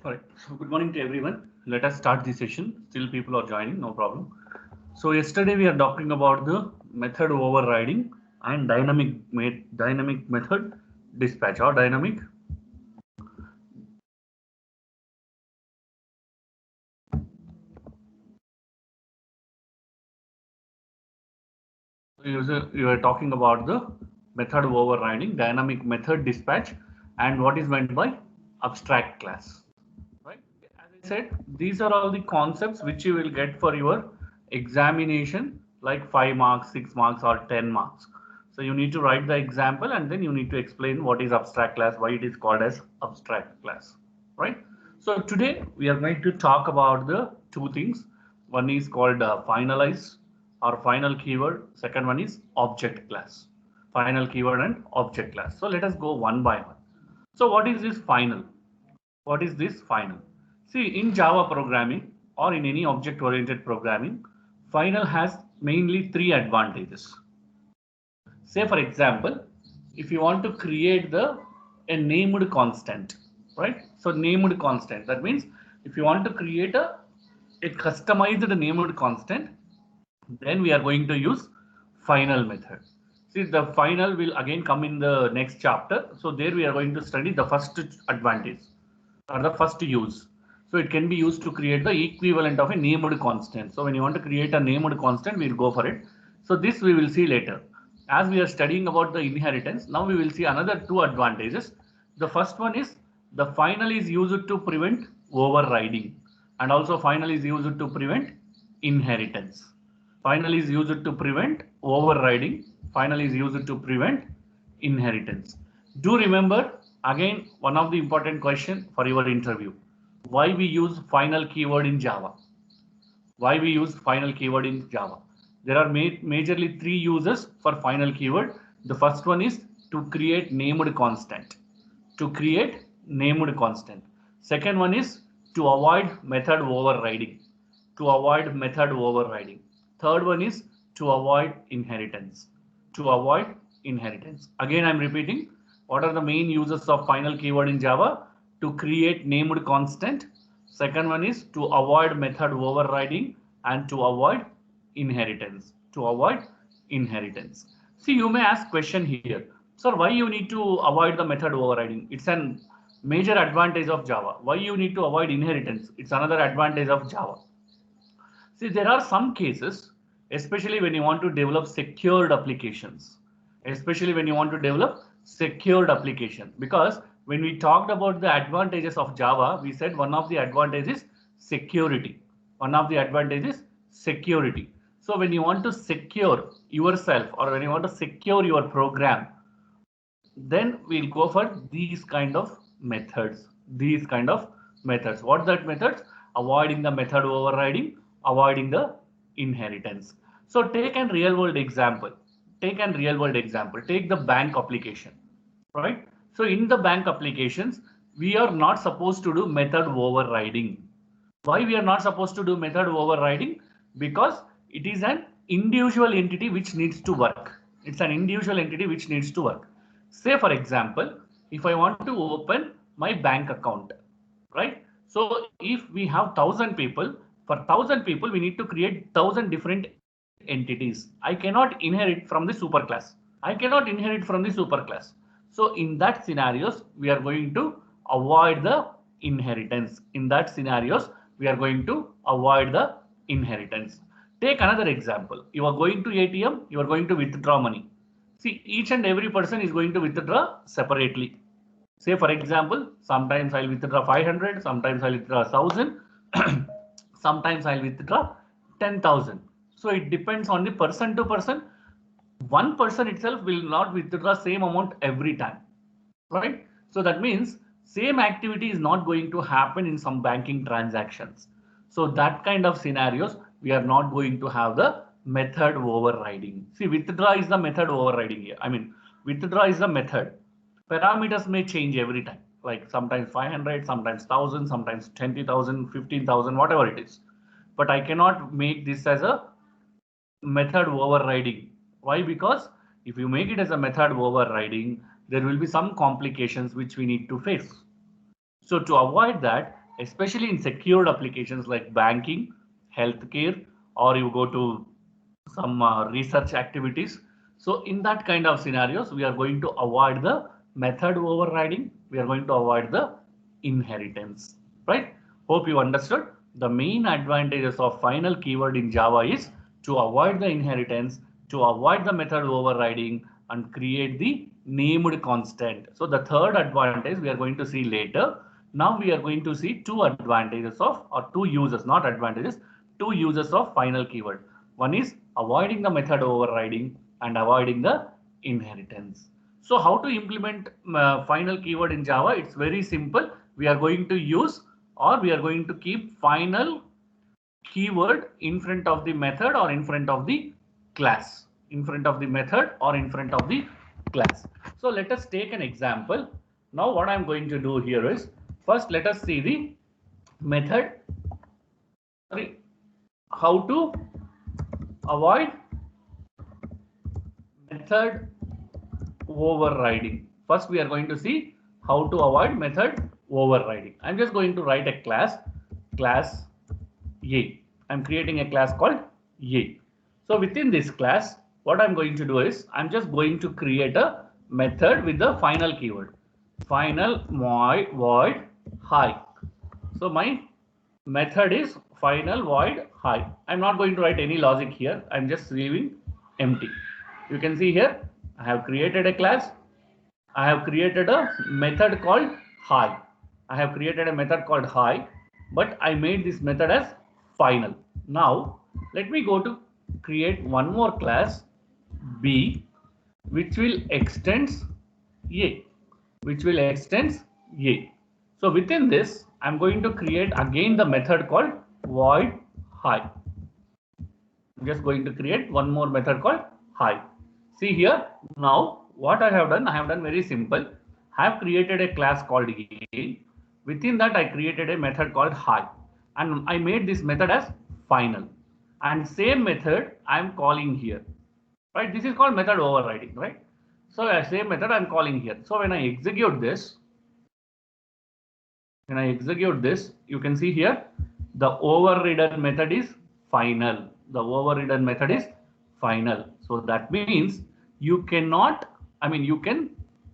All right. So good morning to everyone. Let us start the session. Still people are joining, no problem. So yesterday we are talking about the method overriding and dynamic method dispatch or dynamic. You are talking about the method overriding, dynamic method dispatch, and what is meant by abstract class. Right? As I said, these are all the concepts which you will get for your examination, like 5 marks, 6 marks, or 10 marks. So you need to write the example and then you need to explain what is abstract class, why it is called as abstract class, right? So today we are going to talk about the two things. One is called finalize or final keyword. Second one is object class, final keyword and object class. So let us go one by one. So what is this final? What is this final? See, in Java programming or in any object-oriented programming, final has mainly three advantages. Say, for example, if you want to create a named constant, right? So named constant, that means if you want to create a customized named constant, then we are going to use final method. See, the final will again come in the next chapter. So there we are going to study the first advantage or the first use. So it can be used to create the equivalent of a named constant. So when you want to create a named constant, we'll go for it. So this we will see later. As we are studying about the inheritance, now we will see another two advantages. The first one is the final is used to prevent overriding, and also final is used to prevent inheritance. Final is used to prevent overriding. Final is used to prevent inheritance. Do remember again one of the important question for your interview. Why we use final keyword in Java? Why we use final keyword in Java? There are majorly three uses for final keyword. The first one is to create named constant. To create named constant. Second one is to avoid method overriding. To avoid method overriding. Third one is to avoid inheritance. To avoid inheritance. Again, I'm repeating. What are the main uses of final keyword in Java? To create named constant. Second one is to avoid method overriding and to avoid inheritance. To avoid inheritance. See, you may ask question here. Sir, why you need to avoid the method overriding? It's an major advantage of Java. Why you need to avoid inheritance? It's another advantage of Java. See, there are some cases, especially when you want to develop secured applications, especially when you want to develop secured application, because when we talked about the advantages of Java, we said one of the advantages is security. One of the advantages is security. So when you want to secure yourself or when you want to secure your program, then we'll go for these kind of methods. These kind of methods. What that methods? Avoiding the method overriding, avoiding the inheritance. So take a real world example. Take a real world example. Take the bank application, right? So in the bank applications, we are not supposed to do method overriding. Why we are not supposed to do method overriding? Because it is an individual entity which needs to work. It's an individual entity which needs to work. Say for example, if I want to open my bank account, right? So if we have 1,000 people, for 1,000 people, we need to create 1,000 different entities. I cannot inherit from the superclass. I cannot inherit from the superclass. So in that scenarios, we are going to avoid the inheritance. In that scenarios, we are going to avoid the inheritance. Take another example. You are going to ATM, you are going to withdraw money. See, each and every person is going to withdraw separately. Say for example, sometimes I'll withdraw 500, sometimes I'll withdraw 1,000, sometimes I'll withdraw 10,000. So it depends on the person to person. One person itself will not withdraw same amount every time, right? So that means same activity is not going to happen in some banking transactions. So that kind of scenarios, we are not going to have the method overriding. See, withdraw is the method overriding here. I mean, withdraw is the method. Parameters may change every time, like sometimes 500, sometimes 1,000, sometimes 20,000, 15,000, whatever it is. But I cannot make this as a method overriding. Why? Because if you make it as a method overriding, there will be some complications which we need to face. So to avoid that, especially in secured applications like banking, healthcare, or you go to some research activities. So in that kind of scenarios, we are going to avoid the method overriding. We are going to avoid the inheritance, right? Hope you understood. The main advantages of final keyword in Java is to avoid the inheritance, to avoid the method overriding, and create the named constant. So the third advantage we are going to see later. Now we are going to see two advantages of, or two uses, not advantages, two uses of final keyword. One is avoiding the method overriding and avoiding the inheritance. So how to implement final keyword in Java? It's very simple. We are going to use, or we are going to keep final keyword in front of the method or in front of the class, in front of the method or in front of the class. So let us take an example. Now what I'm going to do here is, first let us see the method, sorry, how to avoid method overriding. First we are going to see how to avoid method overriding. I'm just going to write a class A. I'm creating a class called A. So within this class, what I'm going to do is, I'm just going to create a method with the final keyword, final void hi. So my method is final void hi. I'm not going to write any logic here. I'm just leaving empty. You can see here, I have created a class. I have created a method called hi. I have created a method called hi, but I made this method as final. Now let me go to create one more class B, which will extends A, which will extends A. So within this, I'm going to create again the method called void hi. I'm just going to create one more method called hi. See here, now what I have done very simple. I have created a class called A. Within that, I created a method called hi, and I made this method as final. And same method I am calling here, right? This is called method overriding, right? So a same method I'm calling here. So when I execute this, you can see here the overridden method is final. The overridden method is final. So that means you cannot, you can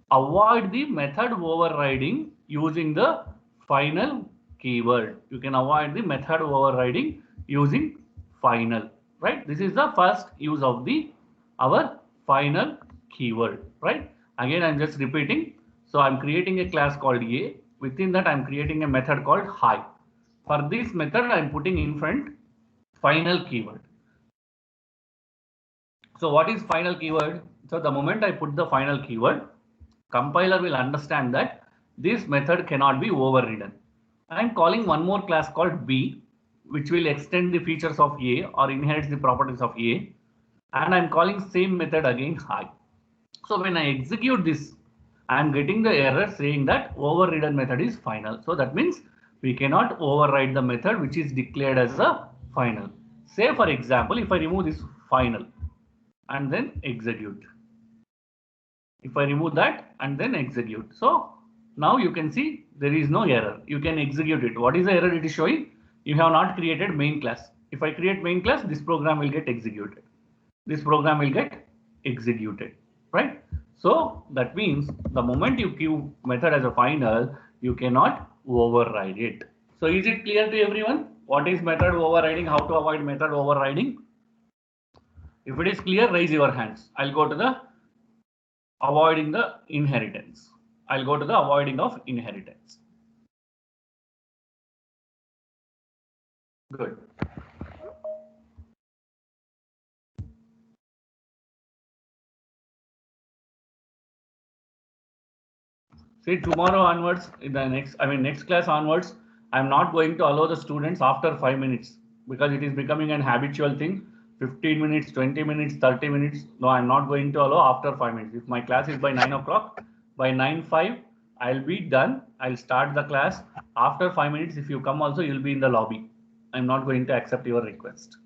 avoid the method overriding using the final keyword. You can avoid the method overriding using final, right? This is the first use of the our final keyword, right? Again, I'm just repeating. So I'm creating a class called A. Within that, I'm creating a method called hi. For this method, I'm putting in front final keyword. So what is final keyword? So the moment I put the final keyword, compiler will understand that this method cannot be overridden. I'm calling one more class called B, which will extend the features of A or inherits the properties of A. And I'm calling same method again hi. So when I execute this, I am getting the error saying that overridden method is final. So that means we cannot override the method which is declared as a final. Say for example, if I remove this final and then execute. If I remove that and then execute. So now you can see there is no error. You can execute it. What is the error it is showing? You have not created main class. If I create main class, this program will get executed. This program will get executed, right? So that means the moment you give method as a final, you cannot override it. So is it clear to everyone? What is method overriding? How to avoid method overriding? If it is clear, raise your hands. I'll go to the avoiding the inheritance. I'll go to the avoiding of inheritance. Good. See, tomorrow onwards, in the next class onwards, I'm not going to allow the students after 5 minutes because it is becoming an habitual thing. 15 minutes, 20 minutes, 30 minutes. No, I'm not going to allow after 5 minutes. If my class is by 9 o'clock, by 9:05, I'll be done. I'll start the class. After 5 minutes, if you come also, you'll be in the lobby. I'm not going to accept your request.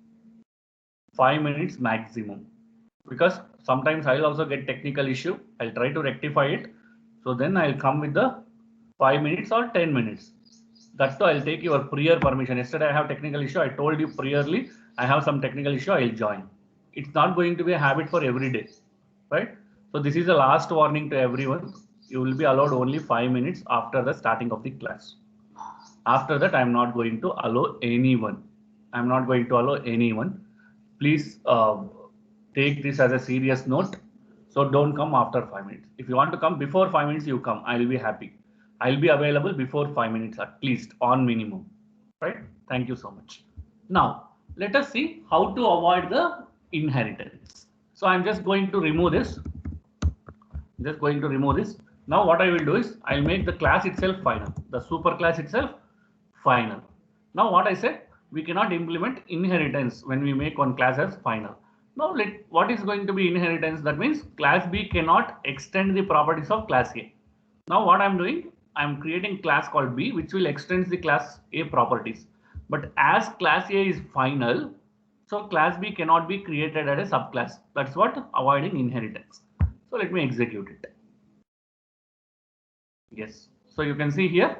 5 minutes maximum. Because sometimes I'll also get technical issue. I'll try to rectify it. So then I'll come with the 5 minutes or 10 minutes. That's why I'll take your prior permission. Yesterday I have technical issue. I told you priorly I have some technical issue. I'll join. It's not going to be a habit for every day, right? So this is the last warning to everyone. You will be allowed only 5 minutes after the starting of the class. After that, I'm not going to allow anyone. I'm not going to allow anyone. Please take this as a serious note. So don't come after 5 minutes. If you want to come before 5 minutes, you come. I'll be happy. I'll be available before 5 minutes at least on minimum. Right? Thank you so much. Now, let us see how to avoid the inheritance. So I'm just going to remove this. Now what I will do is I'll make the class itself final. The super class itself final. Now what I said, we cannot implement inheritance when we make one class as final. Now what is going to be inheritance? That means class B cannot extend the properties of class A. Now what I'm doing, I'm creating class called B, which will extend the class A properties. But as class A is final, so class B cannot be created as a subclass. That's what avoiding inheritance. So let me execute it. Yes. So you can see here,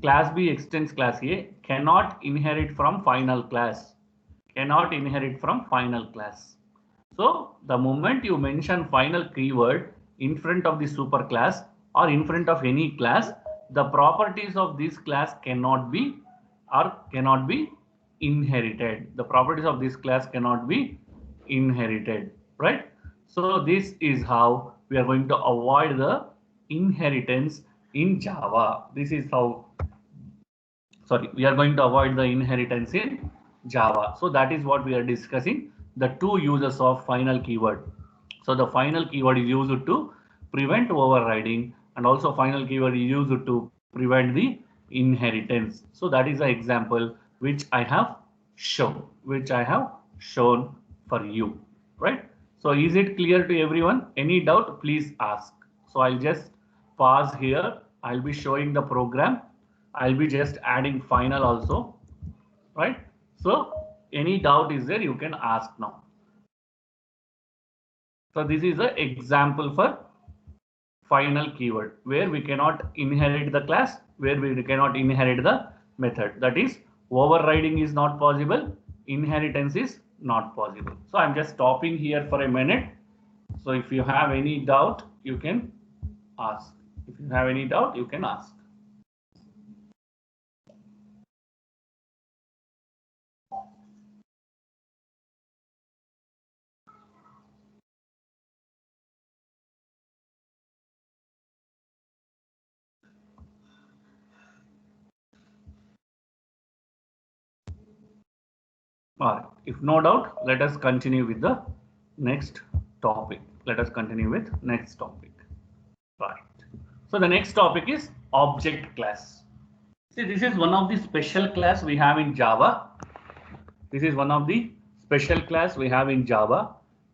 class B extends class A, cannot inherit from final class. Cannot inherit from final class. So the moment you mention final keyword in front of the superclass or in front of any class, the properties of this class cannot be inherited. The properties of this class cannot be inherited, right? So this is how we are going to avoid the inheritance in Java. This is how, we are going to avoid the inheritance in Java. So that is what we are discussing, the two uses of final keyword. So the final keyword is used to prevent overriding, and also final keyword is used to prevent the inheritance. So that is the example which I have shown, for you, right? So is it clear to everyone? Any doubt, please ask. So I'll just pause here. I'll be showing the program. I'll be just adding final also, right? So any doubt is there, you can ask now. So this is an example for final keyword where we cannot inherit the class, where we cannot inherit the method. That is, overriding is not possible, inheritance is not possible. So I'm just stopping here for a minute. So if you have any doubt, you can ask. If you have any doubt, you can ask. All right. If no doubt, let us continue with the next topic. Right. So the next topic is object class. See, this is one of the special class we have in Java.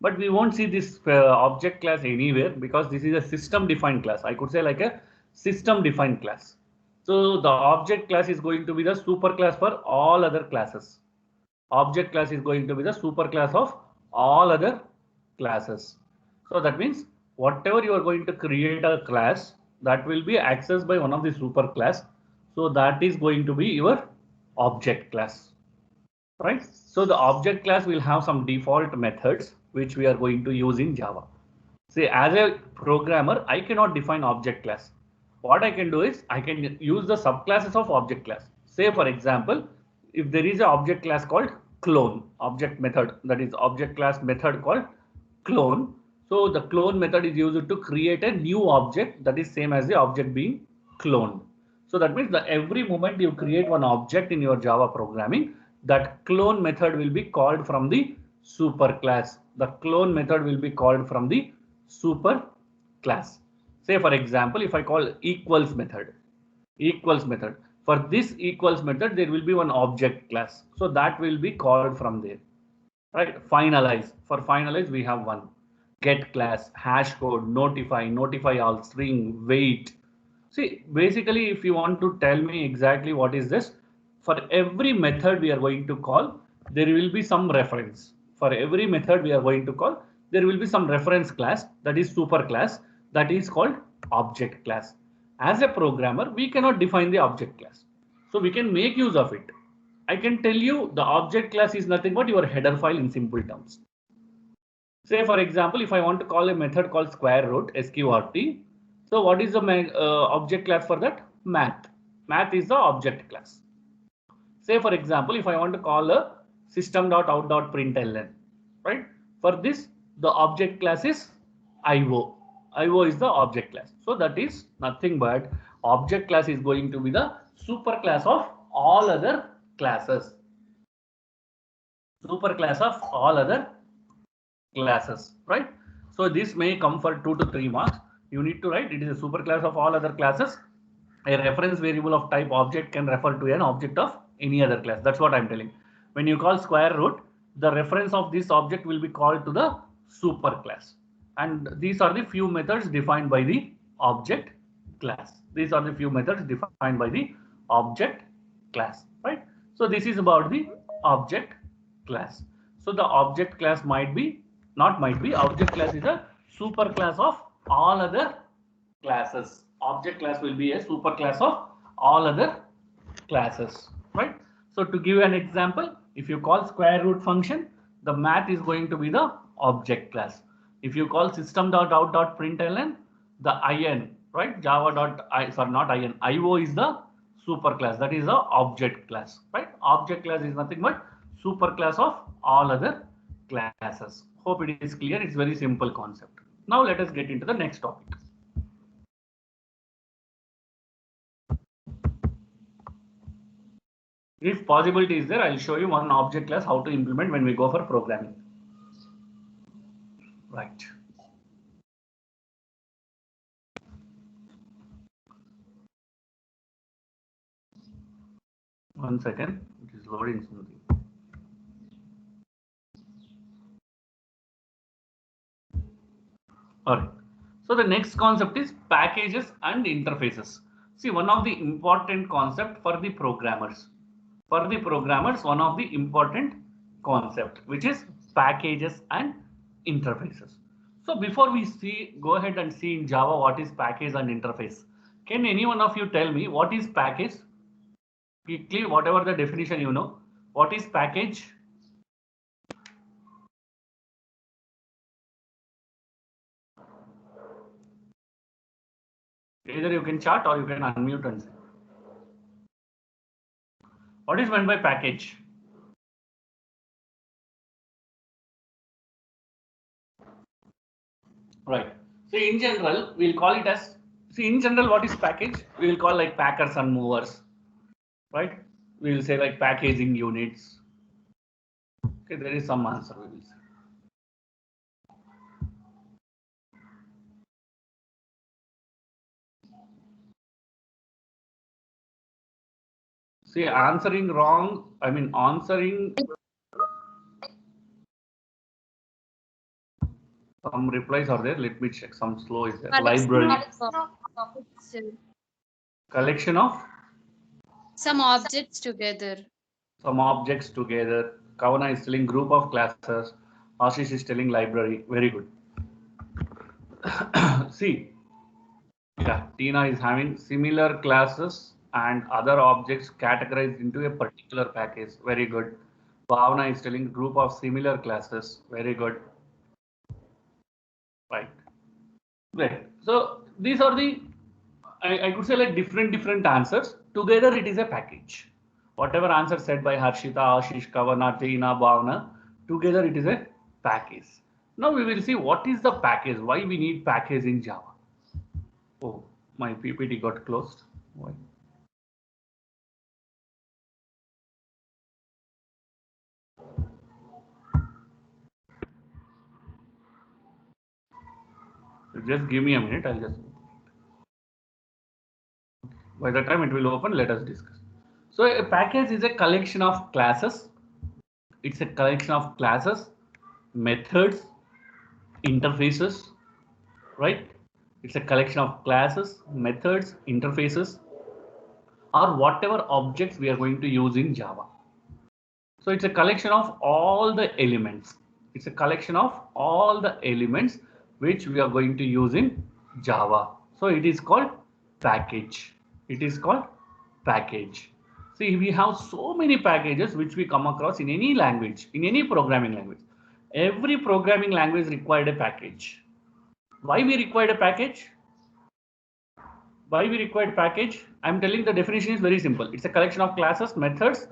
But we won't see this object class anywhere because this is a system defined class. I could say like a system defined class. So the object class is going to be the super class for all other classes. Object class is going to be the super class of all other classes. So that means whatever you are going to create a class, that will be accessed by one of the super class. So that is going to be your object class, right? So the object class will have some default methods which we are going to use in Java. Say, as a programmer, I cannot define object class. What I can do is I can use the subclasses of object class. Say, for example, if there is an object class called clone, object method, that is object class method called clone. So the clone method is used to create a new object that is same as the object being cloned. So that means that every moment you create one object in your Java programming, that clone method will be called from the super class. The clone method will be called from the super class. Say, for example, if I call equals method, for this equals method, there will be one object class. So that will be called from there, right? Finalize. For finalize, we have one get class, hash code, notify all, string, wait. See, basically, if you want to tell me exactly what is this, for every method we are going to call, there will be some reference. For every method we are going to call, there will be some reference class, that is super class, that is called object class. As a programmer, we cannot define the object class. So we can make use of it. I can tell you the object class is nothing but your header file in simple terms. Say for example, if I want to call a method called square root, sqrt. So what is the object class for that? Math. Math is the object class. Say for example, if I want to call a system.out.println, right? For this, the object class is IO. IO is the object class. So that is nothing but object class is going to be the super class of all other classes. Super class of all other classes, right? So this may come for 2 to 3 marks. You need to write it is a super class of all other classes. A reference variable of type object can refer to an object of any other class. That's what I'm telling. When you call square root, the reference of this object will be called to the super class. And these are the few methods defined by the object class. These are the few methods defined by the object class, right? So this is about the object class. So the object class might be, not might be, object class is a super class of all other classes. Object class will be a super class of all other classes, right? So to give an example, if you call square root function, the math is going to be the object class. If you call system.out.println, the in, right? Java.i, sorry, not in, IO is the super class. That is the object class, right? Object class is nothing but super class of all other classes. Hope it is clear. It's very simple concept. Now let us get into the next topic. If possibility is there, I'll show you one object class how to implement when we go for programming. Right. One second, it is loading something. Alright. So the next concept is packages and interfaces. See, one of the important concept for the programmers. For the programmers, one of the important concept which is packages and interfaces. So before we go ahead and see in Java what is package and interface. Can any one of you tell me what is package? Quickly, whatever the definition you know. What is package? Either you can chat or you can unmute and say. What is meant by package? Right. So in general, we'll call it as, see in general, what is package? We will call like packers and movers, right? We will say like packaging units. Okay, there is some answer we will say. See, answering wrong, I mean answering. Some replies are there. Let me check. Some slow is there. Library. Collection of? Some objects together. Some objects together. Kavana is telling group of classes. Ashish is telling library. Very good. See, yeah, Tina is having similar classes and other objects categorized into a particular package. Very good. Bhavana is telling group of similar classes. Very good. Right. Right. So these are the, I could say like different answers. Together it is a package. Whatever answer said by Harshita, Ashish, Kavana, Tina, Bhavana, together it is a package. Now we will see what is the package, why we need package in Java. Oh, my PPT got closed. Why? Just give me a minute, I'll just. By the time it will open, let us discuss. So a package is a collection of classes. It's a collection of classes, methods, interfaces, right? It's a collection of classes, methods, interfaces, or whatever objects we are going to use in Java. So it's a collection of all the elements. It's a collection of all the elements which we are going to use in Java. So it is called package. It is called package. See, we have so many packages which we come across in any language, in any programming language. Every programming language required a package. Why we required a package? Why we required package? I'm telling the definition is very simple. It's a collection of classes, methods,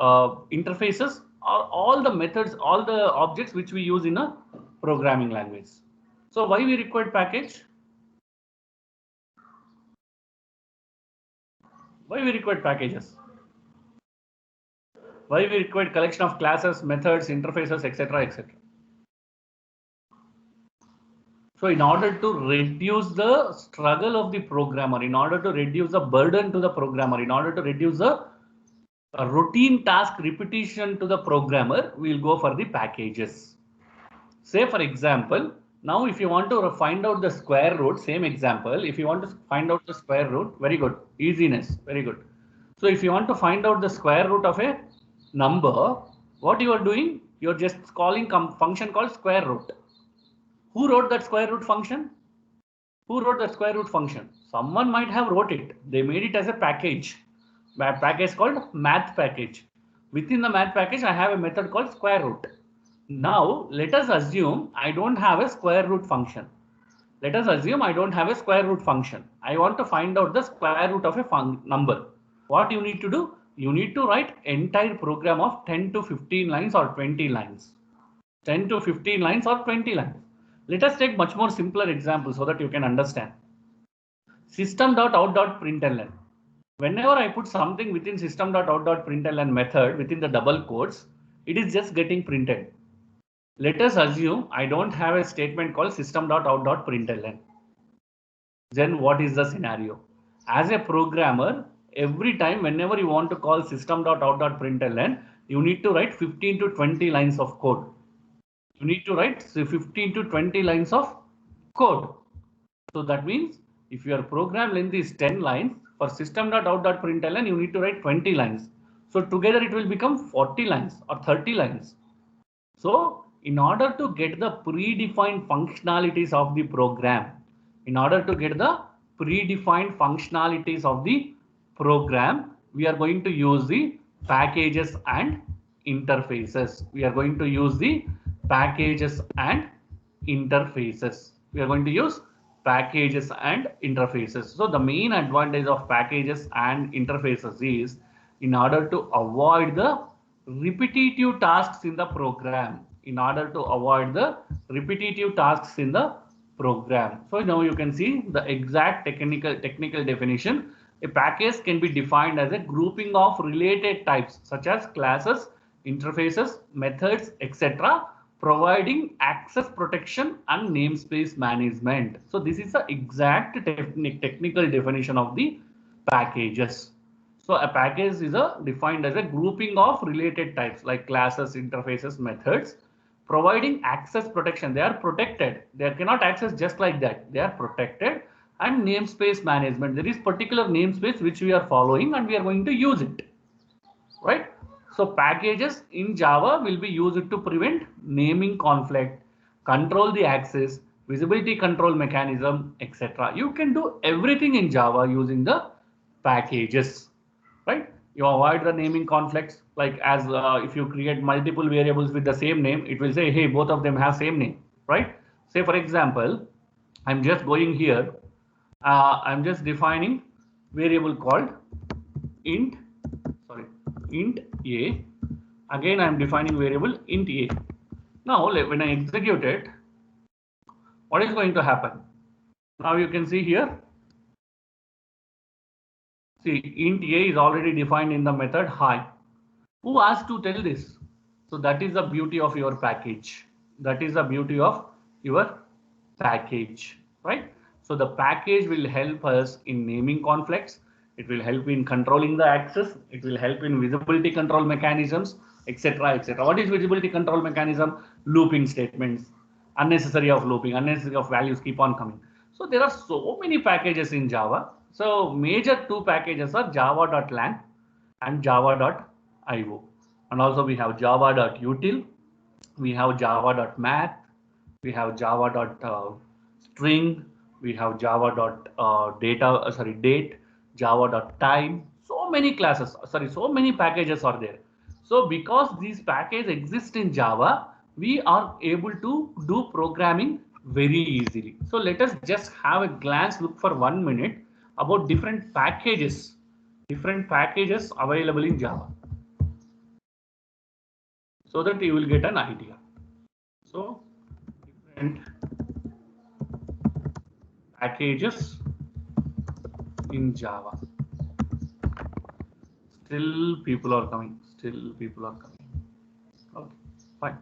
interfaces, or all the methods, all the objects which we use in a programming language. So why we required package? Why we required packages? Why we required collection of classes, methods, interfaces, etc., etc. So in order to reduce the struggle of the programmer, in order to reduce the burden to the programmer, in order to reduce the routine task repetition to the programmer, we'll go for the packages. Say for example, now if you want to find out the square root, same example, if you want to find out the square root, very good, easiness, very good. So if you want to find out the square root of a number, what you are doing, you're just calling function called square root. Who wrote that square root function? Who wrote that square root function? Someone might have wrote it. They made it as a package. A package called math package. Within the math package, I have a method called square root. Now, let us assume I don't have a square root function. Let us assume I don't have a square root function. I want to find out the square root of a number. What you need to do? You need to write entire program of 10 to 15 lines or 20 lines. 10 to 15 lines or 20 lines. Let us take much more simpler example so that you can understand. System.out.println. Whenever I put something within system.out.println method within the double quotes, it is just getting printed. Let us assume I don't have a statement called system.out.println. Then what is the scenario? As a programmer, every time whenever you want to call system.out.println, you need to write 15 to 20 lines of code. You need to write 15 to 20 lines of code. So that means if your program length is 10 lines, for system.out.println, you need to write 20 lines. So together it will become 40 lines or 30 lines. So in order to get the predefined functionalities of the program, we are going to use the packages and interfaces. So the main advantage of packages and interfaces is in order to avoid the repetitive tasks in the program. So now you can see the exact technical definition. A package can be defined as a grouping of related types such as classes, interfaces, methods, etc., providing access protection and namespace management. So this is the exact technical definition of the packages. So a package is defined as a grouping of related types like classes, interfaces, methods, providing access protection. They are protected. They cannot access just like that. They are protected. And namespace management. There is particular namespace which we are following and we are going to use it. Right? So packages in Java will be used to prevent naming conflict, control the access, visibility control mechanism, etc. You can do everything in Java using the packages. Right? You avoid the naming conflicts, like as if you create multiple variables with the same name, it will say, hey, both of them have same name, right? Say for example, I'm just going here, I'm just defining variable called int a. Again, I'm defining variable int a. Now, when I execute it, what is going to happen? Now you can see here. See, int a is already defined in the method hi. Who asked to tell this? So that is the beauty of your package. Right? So the package will help us in naming conflicts. It will help in controlling the access. It will help in visibility control mechanisms, etc., etc. What is visibility control mechanism? Looping statements, unnecessary of looping, unnecessary of values keep on coming. So there are so many packages in Java. So major two packages are java.lang and java.io. And also we have java.util, we have java.math, we have java.string, we have java.date, java.time. So so many classes, sorry, so many packages are there. So because these packages exist in Java, we are able to do programming very easily. So let us just have a glance, look for 1 minute about different packages available in Java, so that you will get an idea. So different packages in Java. Still people are coming. Okay, fine.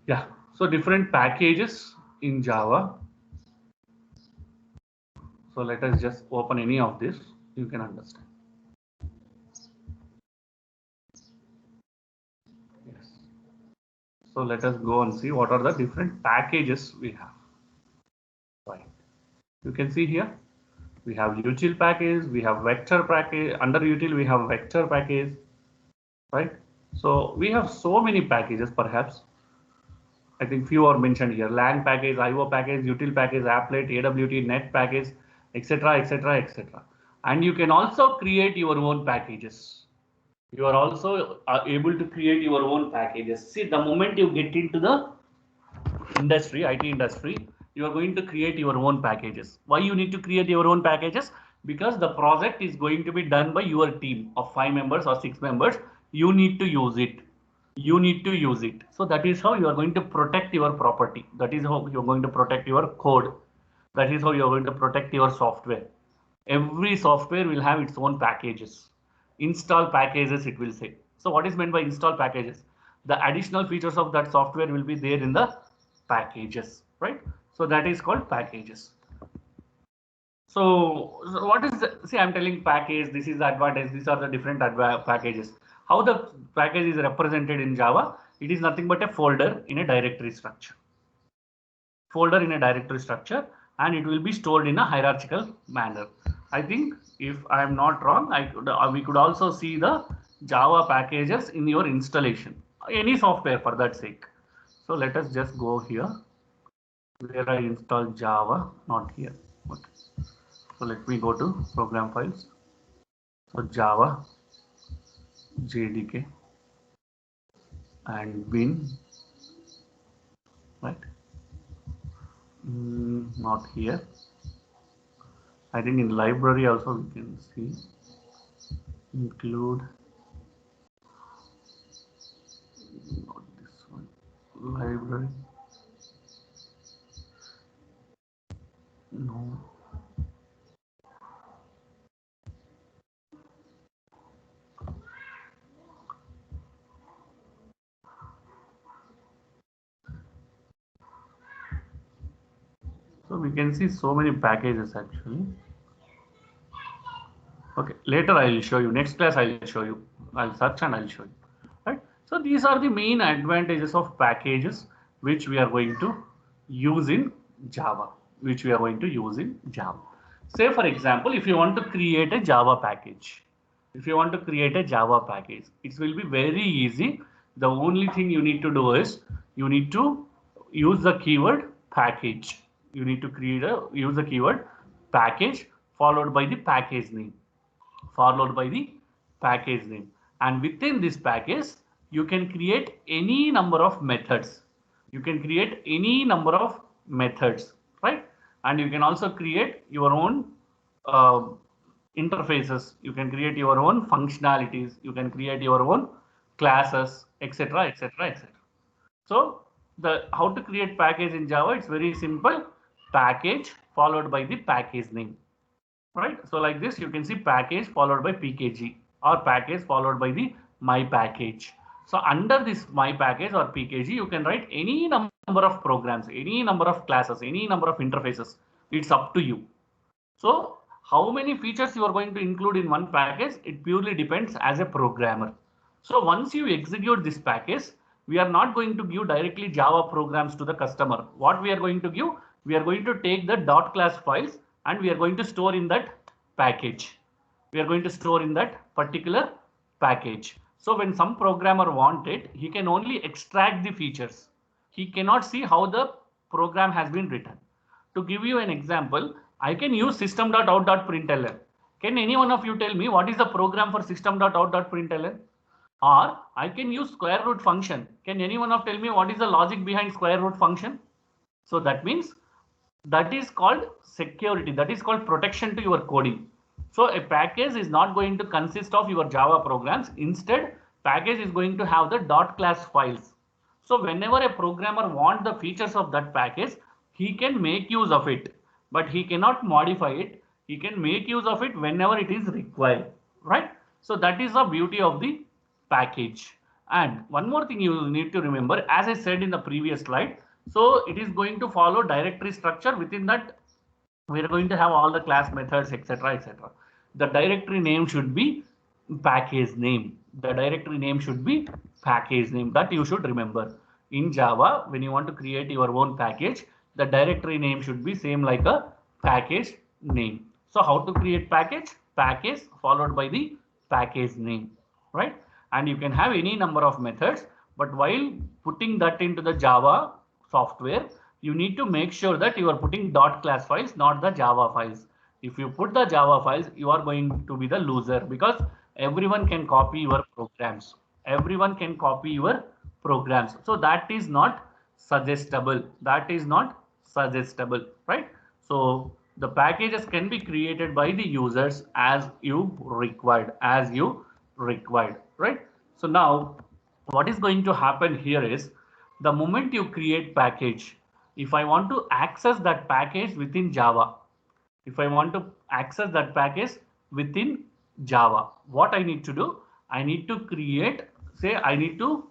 Yeah, so different packages in Java. So let us just open any of this, you can understand. Yes. So let us go and see what are the different packages we have. Right. You can see here we have util package, we have vector package. Under util we have vector package, right? So we have so many packages. Perhaps I think few are mentioned here: lang package, IO package, util package, applet, AWT, net package, etc., etc., etc. And you can also create your own packages. You are also able to create your own packages. See, the moment you get into the industry, IT industry, you are going to create your own packages. Why you need to create your own packages? Because the project is going to be done by your team of 5 members or 6 members. You need to use it. So that is how you are going to protect your property. That is how you are going to protect your code. That is how you are going to protect your software. Every software will have its own packages. Install packages, it will say. So what is meant by install packages? The additional features of that software will be there in the packages, right? So that is called packages. So what is see, I'm telling package, this is the advantage, these are the different packages. How the package is represented in Java? It is nothing but a folder in a directory structure. And it will be stored in a hierarchical manner. I think if I am not wrong, we could also see the Java packages in your installation, any software for that sake. So let us just go here where I install Java, not here. Okay. So let me go to program files. So Java, JDK and bin, right? Not here. I think in library also we can see include, not this one, library, no. So we can see so many packages actually. Okay, later I will show you. Next class I will show you. I'll search and I'll show you. Right. So these are the main advantages of packages which we are going to use in Java. Say for example, if you want to create a Java package, it will be very easy. The only thing you need to do is you need to use the keyword package. You need to use the keyword package followed by the package name. And within this package you can create any number of methods. Right? And you can also create your own interfaces. You can create your own functionalities. You can create your own classes, etc., etc., etc. So the how to create package in Java, it's very simple. Package followed by the package name. Right? So like this, you can see package followed by pkg or package followed by the my package. So under this my package or pkg, you can write any number of programs, any number of classes, any number of interfaces. It's up to you. So how many features you are going to include in one package, it purely depends as a programmer. So once you execute this package, we are not going to give directly Java programs to the customer. What we are going to give, we are going to take the .class files and we are going to store in that package. We are going to store in that particular package. So when some programmer wants it, he can only extract the features. He cannot see how the program has been written. To give you an example, I can use system.out.println. Can any one of you tell me what is the program for system.out.println? Or I can use square root function. Can any one of tell me what is the logic behind square root function? So that means that is called security. That is called protection to your coding. So a package is not going to consist of your Java programs. Instead, package is going to have the .class files. So whenever a programmer wants the features of that package, he can make use of it, but he cannot modify it. He can make use of it whenever it is required, right? So that is the beauty of the package. And one more thing you need to remember, as I said in the previous slide, so it is going to follow directory structure. Within that, we are going to have all the class methods, etc., etc. The directory name should be package name. The directory name should be package name. That you should remember. In Java, when you want to create your own package, the directory name should be same like a package name. So how to create package? Package followed by the package name, right? And you can have any number of methods, but while putting that into the Java software, you need to make sure that you are putting .class files, not the Java files. If you put the Java files, you are going to be the loser, because everyone can copy your programs. Everyone can copy your programs. So that is not suggestible. That is not suggestible, right? So the packages can be created by the users as you required, right? So now what is going to happen here is, the moment you create package, if I want to access that package within Java, if I want to access that package within Java, what I need to do? I need to create, say I need to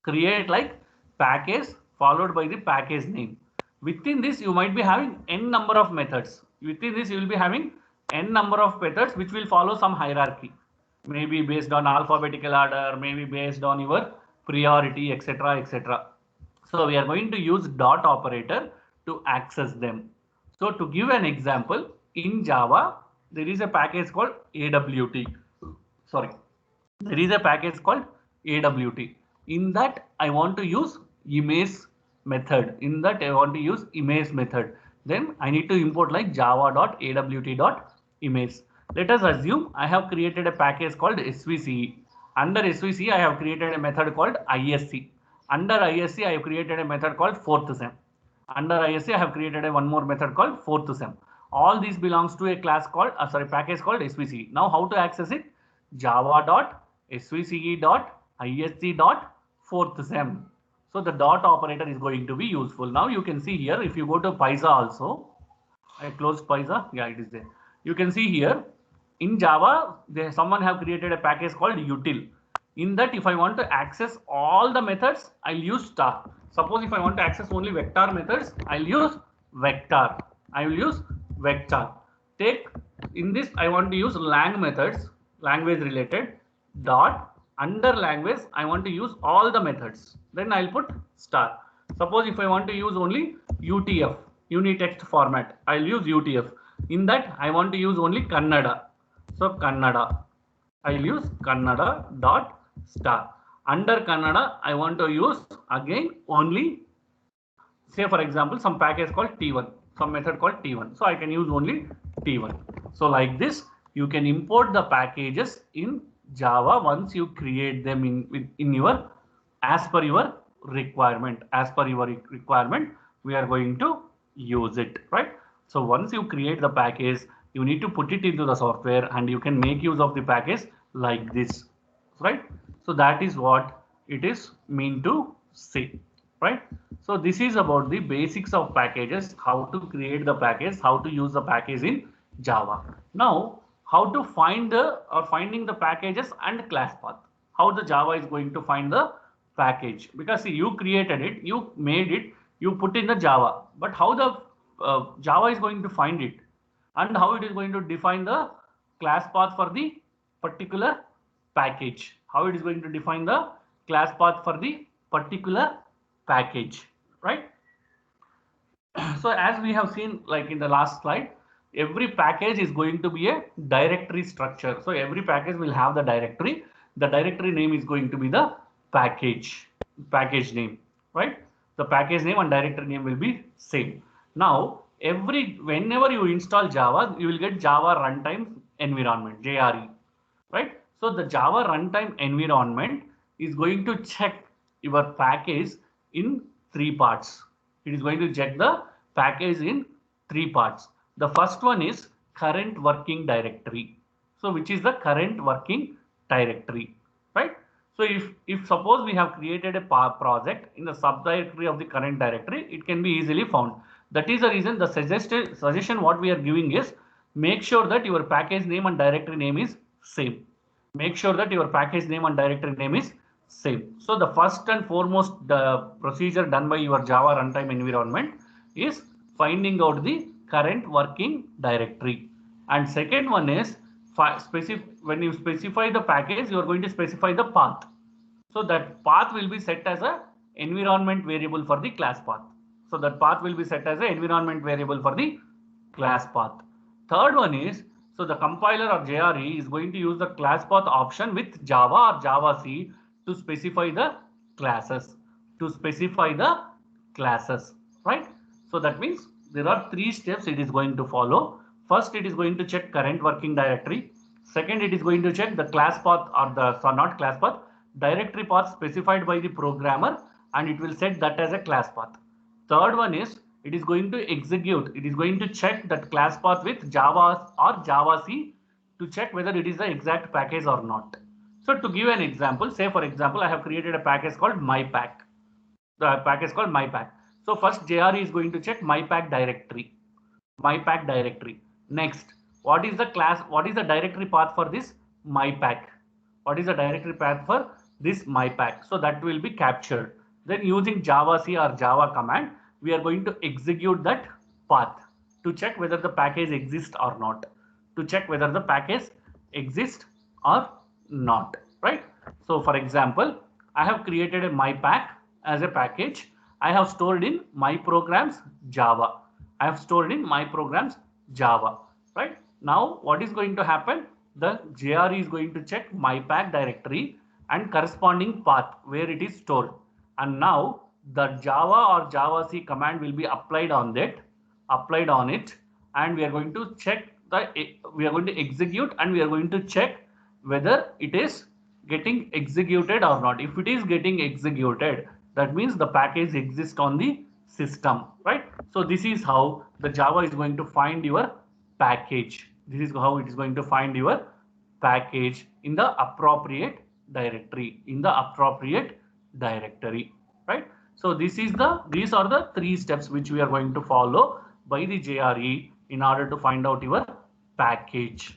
create like package followed by the package name. Within this, you might be having n number of methods. Within this, you will be having n number of methods which will follow some hierarchy, maybe based on alphabetical order, maybe based on your priority, etc., etc. So we are going to use dot operator to access them. So to give an example, in Java, there is a package called AWT. Sorry, there is a package called AWT. In that, I want to use image method. In that, I want to use image method. Then I need to import like java.awt.image. Let us assume I have created a package called svce. Under svce, I have created a method called isc. Under isc, I have created a method called fourth sem. Under isc, I have created one more method called fourth sem. All these belongs to a class called, package called svce. Now how to access it? java.svce.isc.fourth sem. So the dot operator is going to be useful. Now you can see here, if you go to Pisa also, I closed Pisa. Yeah, it is there. You can see here in Java, someone have created a package called util. In that, if I want to access all the methods, I'll use star. Suppose if I want to access only vector methods, I'll use vector. I will use vector. Take in this, I want to use lang methods, language related, dot. Under language, I want to use all the methods. Then I'll put star. Suppose if I want to use only UTF, Unitext format, I'll use UTF. In that, I want to use only Kannada. So Kannada, I'll use Kannada dot star. Under Kannada, I want to use again only, say for example, some package called T1, some method called T1. So I can use only T1. So like this, you can import the packages in Java once you create them in your, as per your requirement. As per your requirement, we are going to use it, right? So once you create the package, you need to put it into the software and you can make use of the package like this, right? So that is what it is mean to say, right? So this is about the basics of packages, how to create the package, how to use the package in Java. Now, how to find finding the packages and class path. How the Java is going to find the package, because see, you created it, you made it, you put in the Java, but how the Java is going to find it, and how it is going to define the class path for the particular package. How it is going to define the class path for the particular package, right? So as we have seen like in the last slide, every package is going to be a directory structure. So every package will have the directory. The directory name is going to be the package name, right? The package name and directory name will be same. Now whenever you install Java, you will get Java runtime environment, JRE, right? So the Java runtime environment is going to check your package in three parts. It is going to check the package in three parts. The first one is current working directory. So which is the current working directory, right? So if suppose we have created a project in the subdirectory of the current directory, it can be easily found. That is the reason the suggestion what we are giving is make sure that your package name and directory name is same. Make sure that your package name and directory name is same. So the first and foremost procedure done by your Java runtime environment is finding out the current working directory. And second one is when you specify the package, you are going to specify the path. So that path will be set as a environment variable for the class path. So that path will be set as an environment variable for the class path. Third one is, so the compiler or JRE is going to use the class path option with Java or Java C to specify the classes. To specify the classes, right? So that means there are three steps it is going to follow. First, it is going to check current working directory. Second, it is going to check the class path or the, so not class path, directory path specified by the programmer, and it will set that as a class path. Third one is it is going to execute. It is going to check that class path with Java or Java C to check whether it is the exact package or not. So to give an example, say for example, I have created a package called mypack. The package called mypack. So first JRE is going to check mypack directory. Mypack directory. Next, what is the class? What is the directory path for this mypack? What is the directory path for this mypack? So that will be captured. Then using Java C or Java command, we are going to execute that path to check whether the package exists or not. To check whether the package exists or not, right? So for example, I have created a mypack as a package. I have stored in my programs Java. I have stored in my programs Java, right? Now what is going to happen? The JRE is going to check mypack directory and corresponding path where it is stored. And now the Java or Java C command will be applied on it, and we are going to check we are going to execute, and we are going to check whether it is getting executed or not. If it is getting executed, that means the package exists on the system, right? So this is how the Java is going to find your package. This is how it is going to find your package in the appropriate directory, right? So these are the three steps which we are going to follow by the JRE in order to find out your package.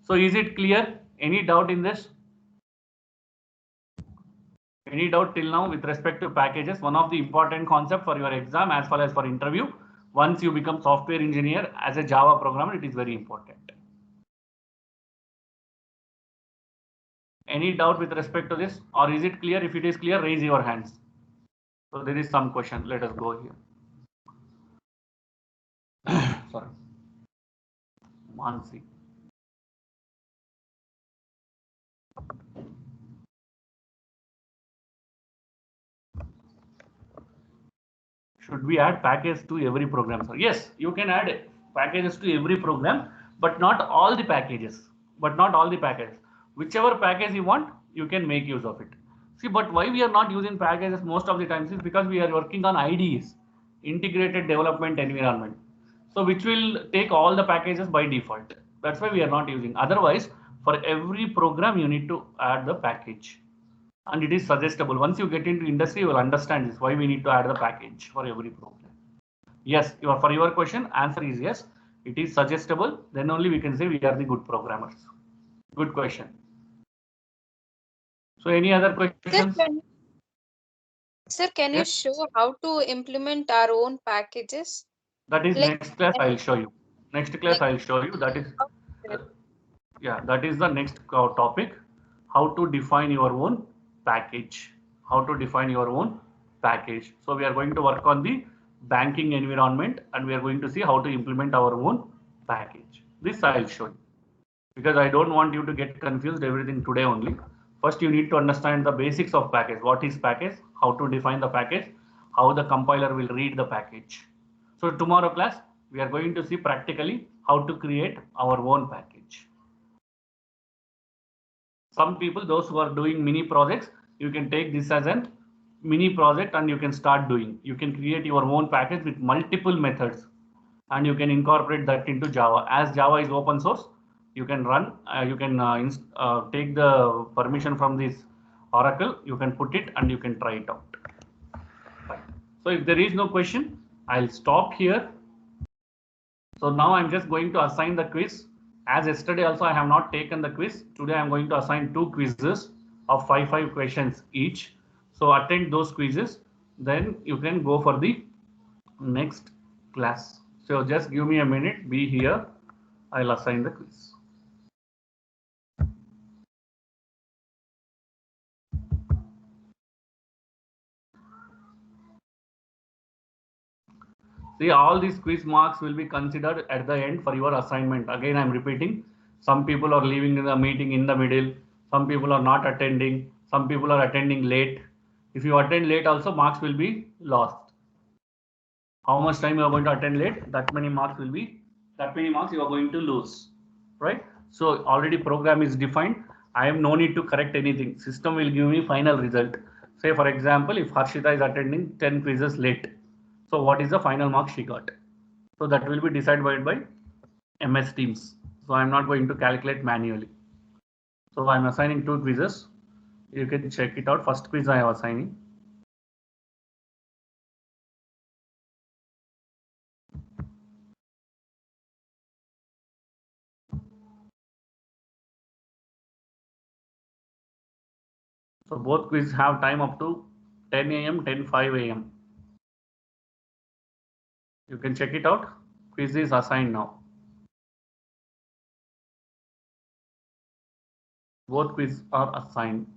So is it clear? Any doubt in this? Any doubt till now with respect to packages? One of the important concepts for your exam as well as for interview. Once you become software engineer as a Java programmer, it is very important. Any doubt with respect to this, or is it clear? If it is clear, raise your hands. So there is some question. Let us go here. Sorry. Mansi. Should we add packages to every program? Sir? Yes, you can add packages to every program, but not all the packages. Whichever package you want, you can make use of it. See, but why we are not using packages most of the times is because we are working on IDEs, integrated development environment. So which will take all the packages by default. That's why we are not using. Otherwise, for every program, you need to add the package. And it is suggestible. Once you get into industry, you will understand this, why we need to add the package for every program. Yes, for your question, answer is yes. It is suggestible. Then only we can say we are the good programmers. Good question. So any other questions? Sir, can you show how to implement our own packages? That is next class I will show you. Next class I will show you. That is that is the next topic. How to define your own package. So we are going to work on the banking environment, and we are going to see how to implement our own package. This I will show you, because I don't want you to get confused everything today only. First, you need to understand the basics of package. What is package? How to define the package? how the compiler will read the package. So tomorrow class, we are going to see practically how to create our own package. Some people, those who are doing mini projects, you can take this as an mini project and you can start doing. You can create your own package with multiple methods and you can incorporate that into Java. As Java is open source, you can run, you can take the permission from this Oracle, you can put it and you can try it out. Fine. So if there is no question, I'll stop here. So now I'm just going to assign the quiz. As yesterday also I have not taken the quiz. Today I'm going to assign 2 quizzes of 5 questions each. So attend those quizzes. Then you can go for the next class. So just give me a minute. Be here. I'll assign the quiz. See, all these quiz marks will be considered at the end for your assignment. Again, I'm repeating. Some people are leaving the meeting in the middle. Some people are not attending. Some people are attending late. If you attend late also, marks will be lost. How much time you are going to attend late, that many marks you are going to lose, right? So already program is defined. I have no need to correct anything. System will give me final result. Say for example, if Harshita is attending 10 quizzes late, so what is the final mark she got? So that will be decided by MS Teams. So I'm not going to calculate manually. So I'm assigning 2 quizzes. You can check it out. First quiz I am assigning. So both quiz have time up to 10 a.m., 10:05 a.m. You can check it out. Quiz is assigned now. Both quiz are assigned.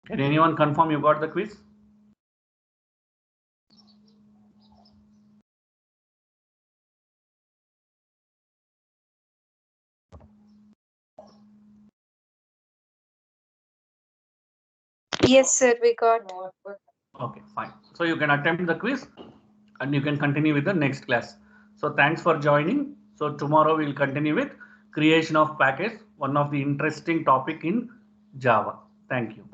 Can anyone confirm you got the quiz? Yes, sir, we got. Okay, fine. So you can attempt the quiz and you can continue with the next class. So thanks for joining. So tomorrow we'll continue with creation of package, one of the interesting topic in Java. Thank you.